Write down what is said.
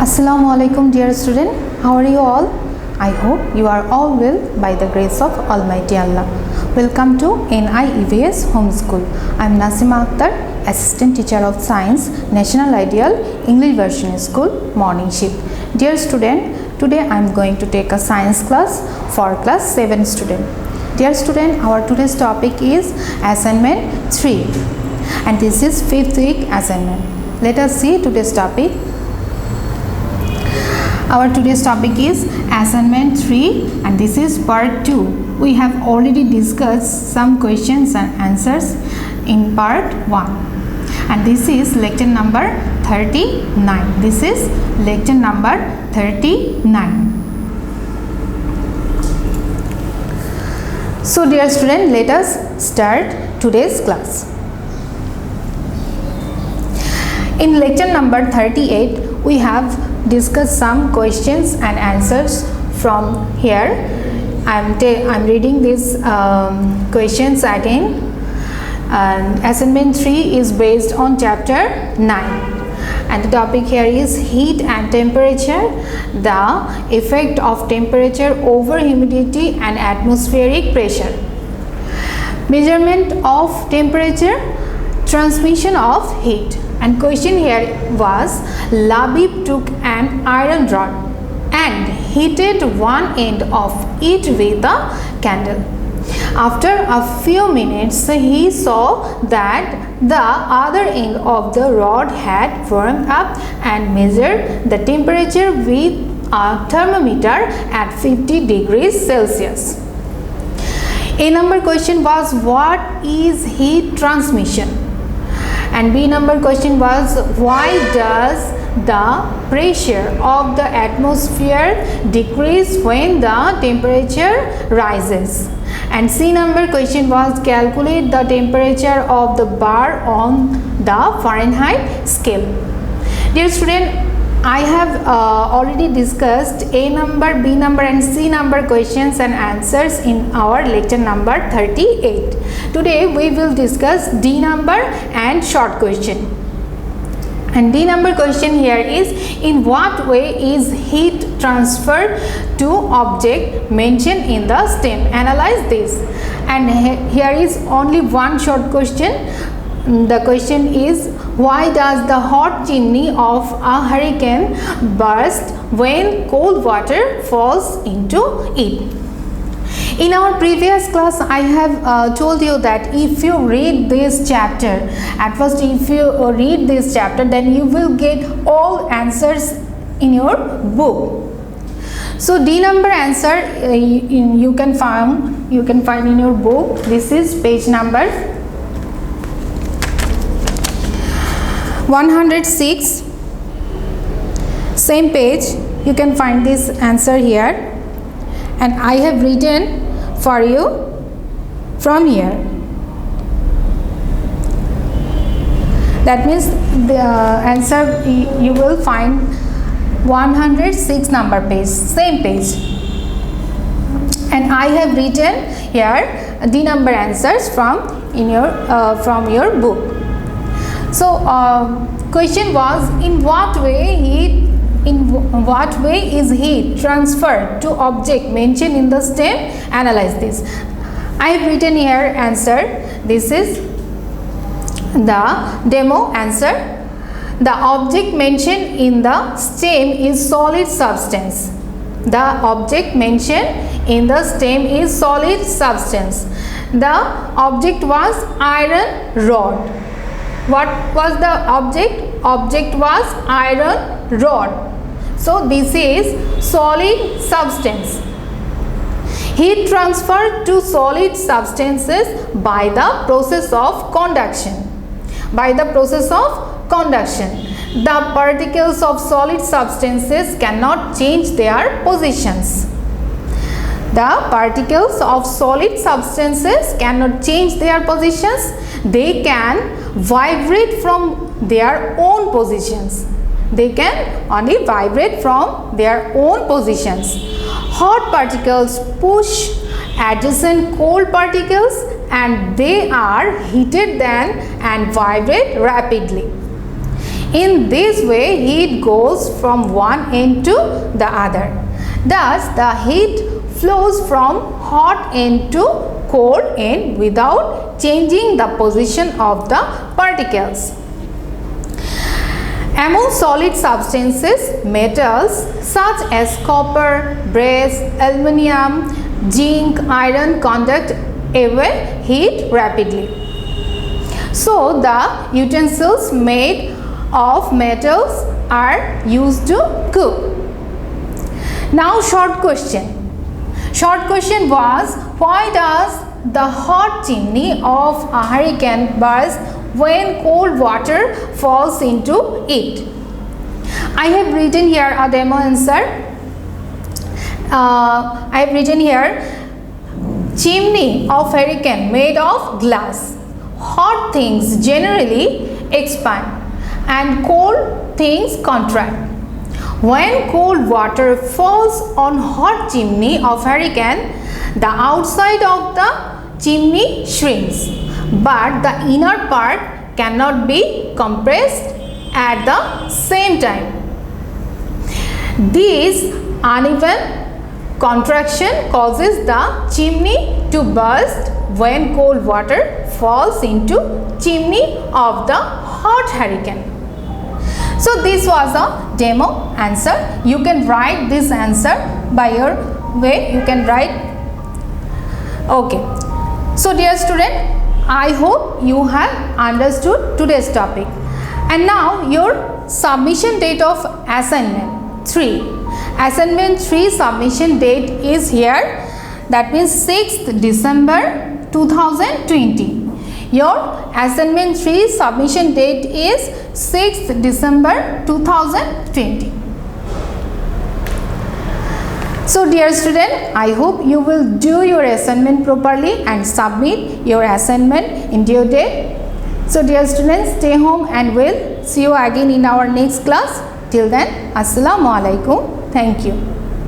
Assalamu alaikum dear student, how are you all? I hope you are all well by the grace of Almighty Allah. Welcome to NIEVS Homeschool. I am Nasima Akter, Assistant Teacher of Science, National Ideal English Version School, Morning Shift. Dear student, today I am going to take a science class for class 7 student. Dear student, our today's topic is Assignment 3 and this is 5th week assignment. Let us see today's topic. Our today's topic is Assignment 3 and this is Part 2. We have already discussed some questions and answers in Part 1 and this is lecture number 39. This is lecture number 39. So dear student, let us start today's class. In lecture number 38, we have discussed some questions and answers from here. I'm reading these questions again. Assignment 3 is based on chapter 9 and the topic here is heat and temperature, the effect of temperature over humidity and atmospheric pressure, measurement of temperature, transmission of heat. And question here was, Labib took an iron rod and heated one end of it with a candle. After a few minutes, he saw that the other end of the rod had warmed up and measured the temperature with a thermometer at 50 degrees Celsius. A number question was, what is heat transmission? And B number question was, why does the pressure of the atmosphere decrease when the temperature rises? And C number question was, calculate the temperature of the bar on the Fahrenheit scale. Dear student, I have already discussed A number, B number and C number questions and answers in our lecture number 38. Today we will discuss D number and short question. And D number question here is, in what way is heat transferred to object mentioned in the stem? Analyze this. And here is only one short question. The question is, why does the hot chimney of a hurricane burst when cold water falls into it? In our previous class, I have told you that if you read this chapter, at first if you read this chapter, then you will get all answers in your book. So D number answer you can find in your book. This is page number 106, same page. You can find this answer here and I have written for you from here. That means the answer you will find 106 number page, same page, and I have written here D number answers from your book. So question was, in what way is heat transferred to object mentioned in the stem? Analyze this. I have written here answer. This is the demo answer. The object mentioned in the stem is solid substance. The object mentioned in the stem is solid substance. The object was iron rod. What was the object? Object was iron rod. So this is solid substance. Heat transferred to solid substances by the process of conduction. By the process of conduction, the particles of solid substances cannot change their positions. The particles of solid substances cannot change their positions. They can vibrate from their own positions. They can only vibrate from their own positions. Hot particles push adjacent cold particles and they are heated then and vibrate rapidly. In this way, heat goes from one end to the other. Thus, the heat flows from hot end to cold end without changing the position of the particles. Among solid substances, metals such as copper, brass, aluminium, zinc, iron conduct away heat rapidly. So, the utensils made of metals are used to cook. Now, short question. Short question was, why does the hot chimney of a hurricane burst when cold water falls into it? I have written here a demo answer. I have written here, chimney of hurricane made of glass. Hot things generally expand and cold things contract. When cold water falls on hot chimney of hurricane, the outside of the chimney shrinks, but the inner part cannot be compressed at the same time. This uneven contraction causes the chimney to burst when cold water falls into chimney of the hot hurricane. So this was a demo answer. You can write this answer by your way. You can write. Okay. So dear student, I hope you have understood today's topic. And now your submission date of assignment 3. Assignment 3 submission date is here. That means 6th December 2020. Your assignment 3 submission date is 6th December 2020. So dear student, I hope you will do your assignment properly and submit your assignment in due date. So dear students, stay home and we'll see you again in our next class. Till then, Assalamu alaikum. Thank you.